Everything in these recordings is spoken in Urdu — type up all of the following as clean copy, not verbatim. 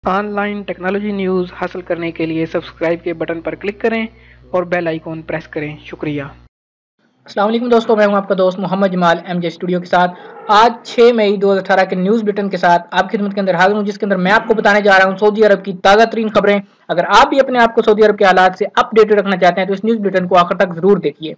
آن لائن ٹیکنالوجی نیوز حاصل کرنے کے لیے سبسکرائب کے بٹن پر کلک کریں اور بیل آئیکن پریس کریں۔ شکریہ۔ السلام علیکم دوستوں، میں ہوں آپ کا دوست محمد جمال ایم جے اسٹوڈیو کے ساتھ۔ آج 6 مئی 2018 کے نیوز بلٹن کے ساتھ آپ کی خدمت کے اندر حاضر ہوں، جس کے اندر میں آپ کو بتانے جا رہا ہوں سعودی عرب کی تازہ ترین خبریں۔ اگر آپ بھی اپنے آپ کو سعودی عرب کے حالات سے اپ ڈیٹ رکھنا چاہتے ہیں تو اس نیوز بلٹن کو آخر تک ضرور دیکھیے۔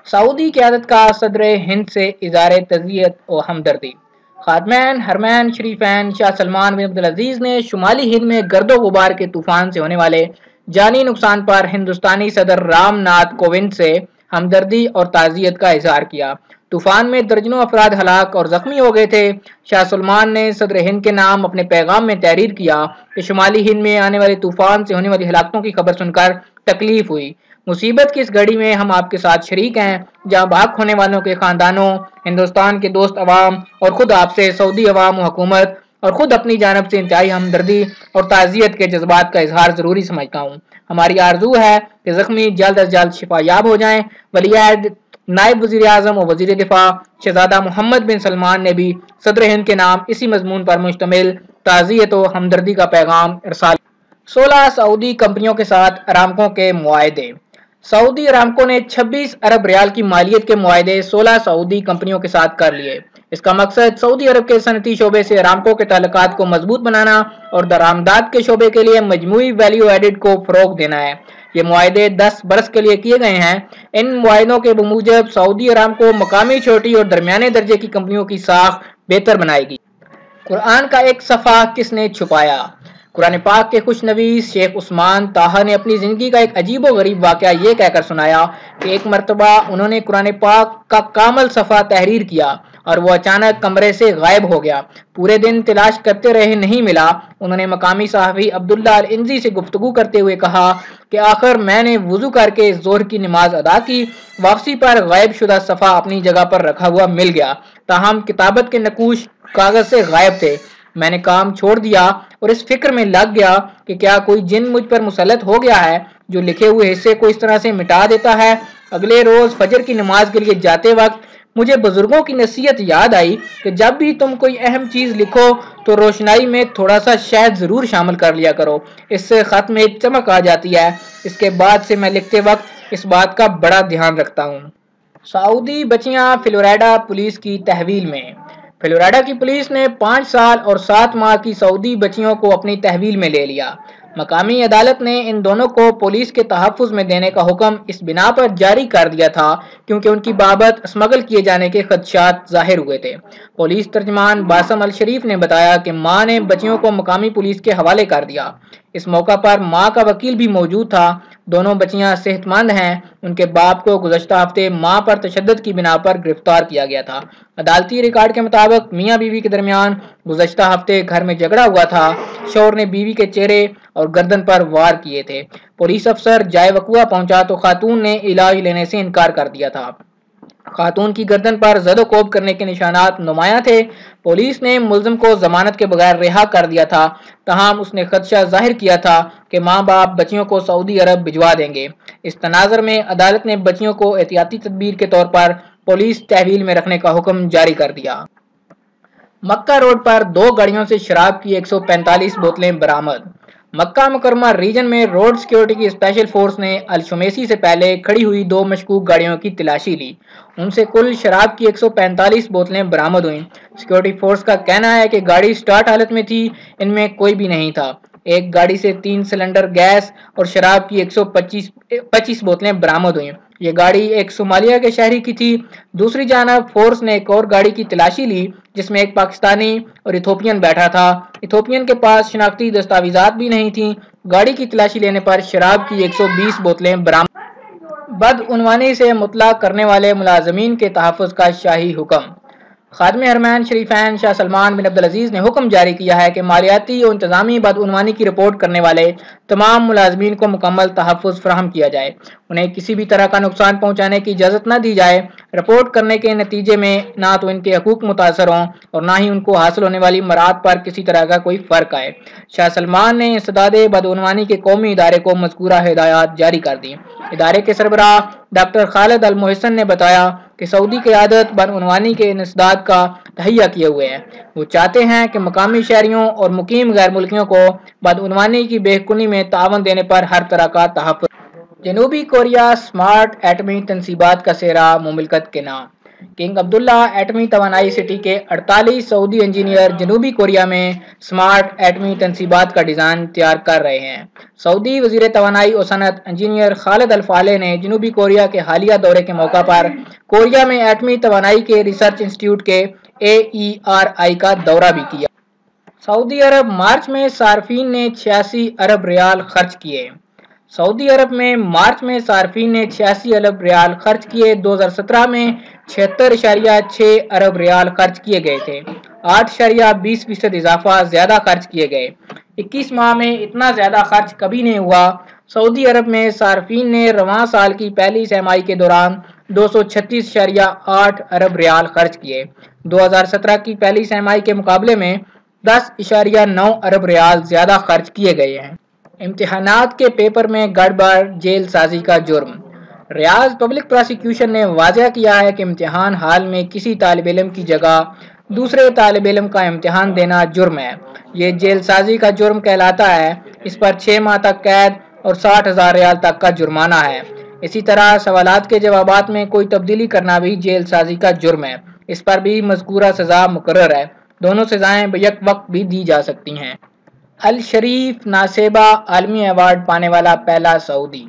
سعودی قیادت کا صدر ہند سے اظہار تعزیت و ہمدردی۔ خادمین حرمین شریفین شاہ سلمان بن عبدالعزیز نے شمالی ہند میں گرد و غبار کے طوفان سے ہونے والے جانی نقصان پر ہندوستانی صدر رام ناتھ کووند سے ہمدردی اور تعزیت کا اظہار کیا۔ طوفان میں درجنوں افراد ہلاک اور زخمی ہو گئے تھے۔ شاہ سلمان نے صدر ہند کے نام اپنے پیغام میں تحریر کیا کہ شمالی ہند میں آنے والے طوفان سے ہونے والی ہلاکتوں کی خبر سن کر تکلیف ہوئی۔ مصیبت کی اس گھڑی میں ہم آپ کے ساتھ شریک ہیں، جہاں بھاگ ہونے والوں کے خاندانوں، ہندوستان کے دوست عوام اور خود آپ سے سعودی عوام و حکومت اور خود اپنی جانب سے انتہائی ہمدردی اور تعزیت کے جذبات کا اظہار ضروری سمجھتا ہوں۔ ہماری آرزو ہے کہ زخمی جلد از جلد شفا یاب ہو جائیں۔ ولی عہد نائب وزیر اعظم و وزیر دفاع شہزادہ محمد بن سلمان نے بھی صدر ہند کے نام اسی مضمون پر مشتمل تعزیت و ہمدردی کا پیغام ارسال۔ 16 سعودی کمپنیوں کے ساتھ ارامکو کے معاہدے۔ سعودی ارامکو نے 26 ارب ریال کی مالیت کے معاہدے 16 سعودی کمپنیوں کے ساتھ کر لیے۔ اس کا مقصد سعودی عرب کے صنعتی شعبے سے ارامکو کے تعلقات کو مضبوط بنانا اور درآمدات کے شعبے کے لیے مجموعی ویلیو ایڈڈ کو فروغ دینا ہے۔ یہ معاہدے 10 برس کے لیے کیے گئے ہیں۔ ان معاہدوں کے بموجب سعودی ارامکو مقامی چھوٹی اور درمیانے درجے کی کمپنیوں کی ساکھ بہتر بنائے گی۔ قرآن کا ایک صفحہ کس نے چھپایا؟ قرآن پاک کے خوش نویس شیخ عثمان طاہر نے اپنی زندگی کا ایک عجیب و غریب واقعہ یہ کہہ کر سنایا کہ ایک مرتبہ انہوں نے قرآن پاک کا کامل صفحہ تحریر کیا اور وہ اچانک کمرے سے غائب ہو گیا۔ پورے دن تلاش کرتے رہے، نہیں ملا۔ انہوں نے مقامی صحافی عبداللہ العنزی سے گفتگو کرتے ہوئے کہا کہ آخر میں نے وضو کر کے ظہر کی نماز ادا کی، واپسی پر غائب شدہ صفحہ اپنی جگہ پر رکھا ہوا مل گیا، تاہم کتابت کے نقوش کاغذ سے غائب تھے۔ میں نے کام چھوڑ دیا اور اس فکر میں لگ گیا کہ کیا کوئی جن مجھ پر مسلط ہو گیا ہے جو لکھے ہوئے حصے کو اس طرح سے مٹا دیتا ہے۔ اگلے روز فجر کی نماز کے لیے جاتے وقت مجھے بزرگوں کی نصیحت یاد آئی کہ جب بھی تم کوئی اہم چیز لکھو تو روشنائی میں تھوڑا سا شہد ضرور شامل کر لیا کرو، اس سے خط میں ایک چمک آ جاتی ہے۔ اس کے بعد سے میں لکھتے وقت اس بات کا بڑا دھیان رکھتا ہوں۔ سعودی بچیاں فلوریڈا پولیس کی تحویل میں۔ فلوریڈا کی پولیس نے 5 سال اور 7 ماہ کی سعودی بچیوں کو اپنی تحویل میں لے لیا۔ مقامی عدالت نے ان دونوں کو پولیس کے تحفظ میں دینے کا حکم اس بنا پر جاری کر دیا تھا کیونکہ ان کی بابت اسمگل کیے جانے کے خدشات ظاہر ہوئے تھے۔ پولیس ترجمان باسم الشریف نے بتایا کہ ماں نے بچیوں کو مقامی پولیس کے حوالے کر دیا۔ اس موقع پر ماں کا وکیل بھی موجود تھا۔ دونوں بچیاں صحت مند ہیں۔ ان کے باپ کو گزشتہ ہفتے ماں پر تشدد کی بنا پر گرفتار کیا گیا تھا۔ عدالتی ریکارڈ کے مطابق میاں بیوی کے درمیان گزشتہ ہفتے گھر میں جھگڑا ہوا تھا۔ شوہر نے بیوی کے چہرے اور گردن پر وار کیے تھے۔ پولیس افسر جائے وقوع پہنچا تو خاتون نے علاج لینے سے انکار کر دیا تھا۔ خاتون کی گردن پر زد و کوب کرنے کے نشانات نمایاں تھے۔ پولیس نے ملزم کو ضمانت کے بغیر رہا کر دیا تھا، تاہم اس نے خدشہ ظاہر کیا تھا کہ ماں باپ بچیوں کو سعودی عرب بھجوا دیں گے۔ اس تناظر میں عدالت نے بچیوں کو احتیاطی تدبیر کے طور پر پولیس تحویل میں رکھنے کا حکم جاری کر دیا۔ مکہ روڈ پر 2 گاڑیوں سے شراب کی 145 بوتلیں برآمد۔ مکہ مکرمہ ریجن میں روڈ سیکیورٹی کی اسپیشل فورس نے الشمیسی سے پہلے کھڑی ہوئی 2 مشکوک گاڑیوں کی تلاشی لی۔ ان سے کل شراب کی 145 بوتلیں برآمد ہوئیں۔ سیکیورٹی فورس کا کہنا ہے کہ گاڑی سٹارٹ حالت میں تھی، ان میں کوئی بھی نہیں تھا۔ ایک گاڑی سے 3 سلنڈر گیس اور شراب کی 125 بوتلیں برآمد ہوئیں۔ یہ گاڑی ایک صومالیہ کے شہری کی تھی۔ دوسری جانب فورس نے ایک اور گاڑی کی تلاشی لی جس میں ایک پاکستانی اور ایتھوپین بیٹھا تھا۔ ایتھوپین کے پاس شناختی دستاویزات بھی نہیں تھیں۔ گاڑی کی تلاشی لینے پر شراب کی 120 بوتلیں برآمد۔ بدعنوانی سے مطلع کرنے والے ملازمین کے تحفظ کا شاہی حکم۔ خادم حرمین شریفین شاہ سلمان بن عبدالعزیز نے حکم جاری کیا ہے کہ مالیاتی اور انتظامی بدعنوانی کی رپورٹ کرنے والے تمام ملازمین کو مکمل تحفظ فراہم کیا جائے۔ انہیں کسی بھی طرح کا نقصان پہنچانے کی اجازت نہ دی جائے۔ رپورٹ کرنے کے نتیجے میں نہ تو ان کے حقوق متاثر ہوں اور نہ ہی ان کو حاصل ہونے والی مراحت پر کسی طرح کا کوئی فرق آئے۔ شاہ سلمان نے انسداد بدعنوانی کے قومی ادارے کو مذکورہ ہدایات جاری کر دی۔ ادارے کے سربراہ ڈاکٹر خالد المحسن نے بتایا کہ سعودی قیادت بدعنوانی کے انسداد کا تہیہ کیے ہوئے ہیں۔ وہ چاہتے ہیں کہ مقامی شہریوں اور مقیم غیر ملکیوں کو بدعنوانی کی بے حکمی میں تعاون دینے پر ہر طرح کا تحفظ۔ جنوبی کوریا سمارٹ ایٹمی تنصیبات کا سہرا مملکت کے نام۔ کنگ عبداللہ ایٹمی توانائی سٹی کے 48 سعودی انجینئر جنوبی کوریا میں سمارٹ ایٹمی تنصیبات کا ڈیزائن تیار کر رہے ہیں۔ سعودی وزیر توانائی و صنعت انجینئر خالد الفالح نے جنوبی کوریا کے حالیہ دورے کے موقع پر کوریا میں ایٹمی توانائی کے ریسرچ انسٹیٹیوٹ کے AERI کا دورہ بھی کیا۔ سعودی عرب مارچ میں صارفین نے 86 ارب ریال خرچ کیے۔ سعودی عرب میں مارچ میں صارفین نے 86 ارب ریال خرچ کیے۔ 2017 میں 76.6 ارب ریال خرچ کیے گئے تھے۔ 8.20% اضافہ زیادہ خرچ کیے گئے۔ 21 ماہ میں اتنا زیادہ خرچ کبھی نہیں ہوا۔ سعودی عرب میں صارفین نے رواں سال کی پہلی سہ ماہی کے دوران 236.8 ارب ریال خرچ کیے۔ 2017 کی پہلی سہ ماہی کے مقابلے میں 10.9 ارب ریال زیادہ خرچ کیے گئے ہیں۔ امتحانات کے پیپر میں گڑبڑ، جیل سازی کا جرم۔ ریاض پبلک پراسیکیوشن نے واضح کیا ہے کہ امتحان ہال میں کسی طالب علم کی جگہ دوسرے طالب علم کا امتحان دینا جرم ہے۔ یہ جیل سازی کا جرم کہلاتا ہے۔ اس پر 6 ماہ تک قید اور 60,000 ریال تک کا جرمانہ ہے۔ اسی طرح سوالات کے جوابات میں کوئی تبدیلی کرنا بھی جیل سازی کا جرم ہے۔ اس پر بھی مذکورہ سزا مقرر ہے۔ دونوں سزائیں بیک وقت بھی دی جا سکتی ہیں۔ الشریف ناسیبہ عالمی ایوارڈ پانے والا پہلا سعودی۔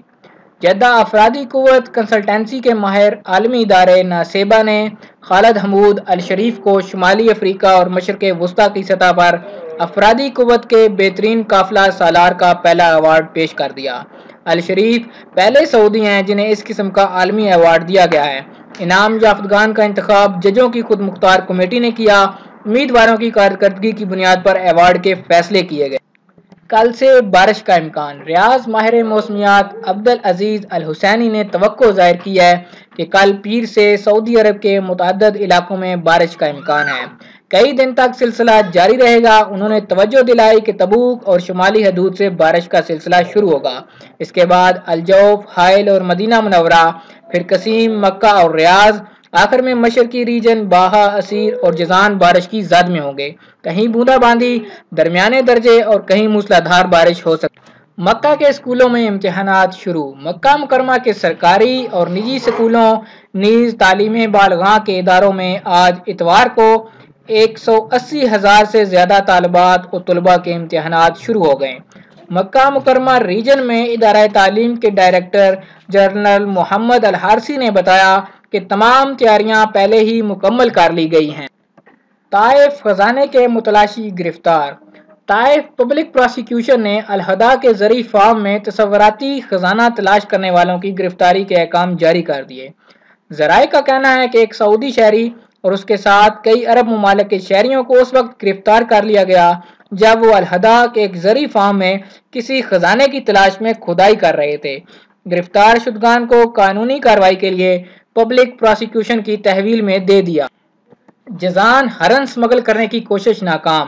جدہ افرادی قوت کنسلٹنسی کے ماہر عالمی ادارے ناسیبہ نے خالد حمود الشریف کو شمالی افریقہ اور مشرق وسطیٰ کی سطح پر افرادی قوت کے بہترین قافلہ سالار کا پہلا ایوارڈ پیش کر دیا۔ الشریف پہلے سعودی ہیں جنہیں اس قسم کا عالمی ایوارڈ دیا گیا ہے۔ انعام یافتگان کا انتخاب ججوں کی خود مختار کمیٹی نے کیا۔ امیدواروں کی کارکردگی کی بنیاد پر ایوارڈ کے فیصلے کیے گئے۔ کل سے بارش کا امکان۔ ریاض ماہر موسمیات عبدالعزیز الحسینی نے توقع ظاہر کی ہے کہ کل پیر سے سعودی عرب کے متعدد علاقوں میں بارش کا امکان ہے۔ کئی دن تک سلسلہ جاری رہے گا۔ انہوں نے توجہ دلائی کہ تبوک اور شمالی حدود سے بارش کا سلسلہ شروع ہوگا۔ اس کے بعد الجوف، حائل اور مدینہ منورہ، پھر قصیم، مکہ اور ریاض، آخر میں مشرقی ریجن باہا، اسیر اور جازان بارش کی زد میں ہوں گے۔ کہیں بوندا باندی، درمیانے درجے اور کہیں موسلادھار بارش ہو سکتی ہے۔ مکہ کے اسکولوں میں امتحانات شروع۔ مکہ مکرمہ کے سرکاری اور نجی اسکولوں نیز تعلیم بالغاں کے اداروں میں آج اتوار کو 180,000 سے زیادہ طالبات و طلباء کے امتحانات شروع ہو گئے۔ مکہ مکرمہ ریجن میں ادارہ تعلیم کے ڈائریکٹر جنرل محمد الحارثی نے بتایا کہ تمام تیاریاں پہلے ہی مکمل کر لی گئی ہیں۔ طائف خزانے کے متلاشی گرفتار۔ طائف پبلک پراسیکیوشن نے الہدا کے زرعی فارم میں تصوراتی خزانہ تلاش کرنے والوں کی گرفتاری کے احکام جاری کر دیے۔ ذرائع کا کہنا ہے کہ ایک سعودی شہری اور اس کے ساتھ کئی عرب ممالک کے شہریوں کو اس وقت گرفتار کر لیا گیا جب وہ الہدا کے ایک زرعی فارم میں کسی خزانے کی تلاش میں کھدائی کر رہے تھے۔ گرفتار شدگان کو قانونی کارروائی کے لیے پبلک پراسیکیوشن کی تحویل میں دے دیا۔ جازان ہرن سمگل کرنے کی کوشش ناکام۔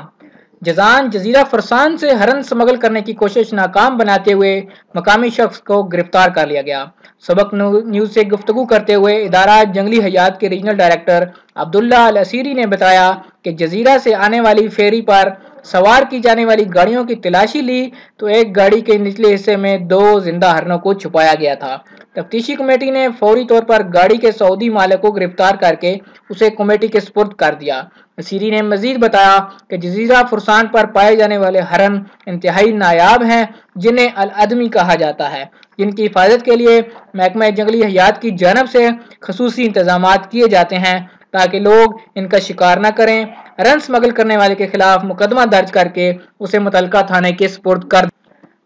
جازان جزیرہ فرسان سے ہرن سمگل کرنے کی کوشش ناکام بناتے ہوئے مقامی شخص کو گرفتار کر لیا گیا۔ سبق نیوز سے گفتگو کرتے ہوئے ادارہ جنگلی حیات کے ریجنل ڈائریکٹر عبداللہ الاسیری نے بتایا کہ جزیرہ سے آنے والی فیری پر سوار کی جانے والی گاڑیوں کی تلاشی لی تو ایک گاڑی کے نچلے حصے میں 2 زندہ ہرنوں کو چھپایا گیا تھا۔ تفتیشی کمیٹی نے فوری طور پر گاڑی کے سعودی مالک کو گرفتار کر کے اسے کمیٹی کے سپرد کر دیا۔ اسیری نے مزید بتایا کہ جزیرہ فرسان پر پائے جانے والے ہرن انتہائی نایاب ہیں جنہیں الادمی کہا جاتا ہے، جن کی حفاظت کے لیے محکمہ جنگلی حیات کی جانب سے خصوصی انتظامات کیے جاتے ہیں تاکہ لوگ ان کا شکار نہ کریں۔ ہرن سمگل کرنے والے کے خلاف مقدمہ درج کر کے اسے متعلقہ تھانے کے سپرد کر دیا۔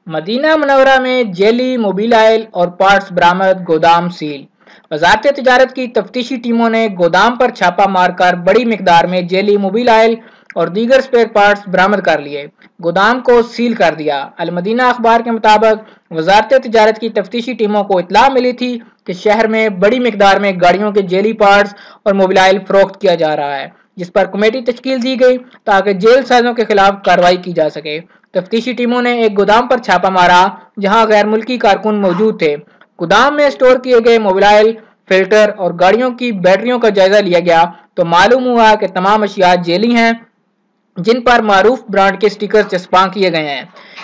مدینہ منورہ میں جیلی موبائل اور پارٹس برآمد، گودام سیل۔ وزارت تجارت کی تفتیشی ٹیموں نے گودام پر چھاپہ مار کر بڑی مقدار میں جیلی موبائل اور دیگر سپیئر پارٹس برآمد کر لیے۔ گودام کو سیل کر دیا۔ المدینہ اخبار کے مطابق وزارت تجارت کی تفتیشی ٹیموں کو اطلاع ملی تھی کہ شہر میں بڑی مقدار میں گاڑیوں کے جیلی پارٹس اور موبائل فروخت کیا جا رہا ہے، جس پر کمیٹی تشکیل دی گئی تاکہ جیل سازوں کے خلاف کارروائی کی جا سکے۔ تفتیشی ٹیموں نے ایک گودام پر چھاپہ مارا جہاں غیر ملکی کارکن موجود تھے۔ گودام میں اسٹور کیے گئے موبائل فلٹر اور گاڑیوں کی بیٹریوں کا جائزہ لیا گیا تو معلوم ہوا کہ تمام اشیاء جعلی ہیں جن پر معروف برانڈ کے سٹیکر چسپاں کیے گئے ہیں۔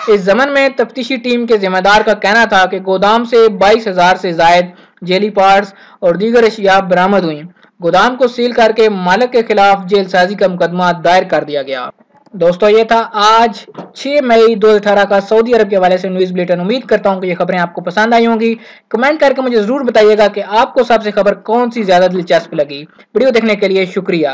اس ضمن میں تفتیشی ٹیم کے ذمہ دار کا کہنا تھا کہ گودام سے 22,000 سے زائد جعلی پارٹس اور دیگر اشیاء برآمد ہوئیں۔ گودام کو سیل کر کے مالک کے خلاف جیل سازی کا مقدمہ دائر کر دیا گیا۔ دوستو یہ تھا آج 6 مئی 2018 کا سعودی عرب کے حوالے سے نیوز بلیٹن۔ امید کرتا ہوں کہ یہ خبریں آپ کو پسند آئی ہوں گی۔ کمنٹ کر کے مجھے ضرور بتائیے گا کہ آپ کو سب سے خبر کون سی زیادہ دلچسپ لگی۔ ویڈیو دیکھنے کے لیے شکریہ۔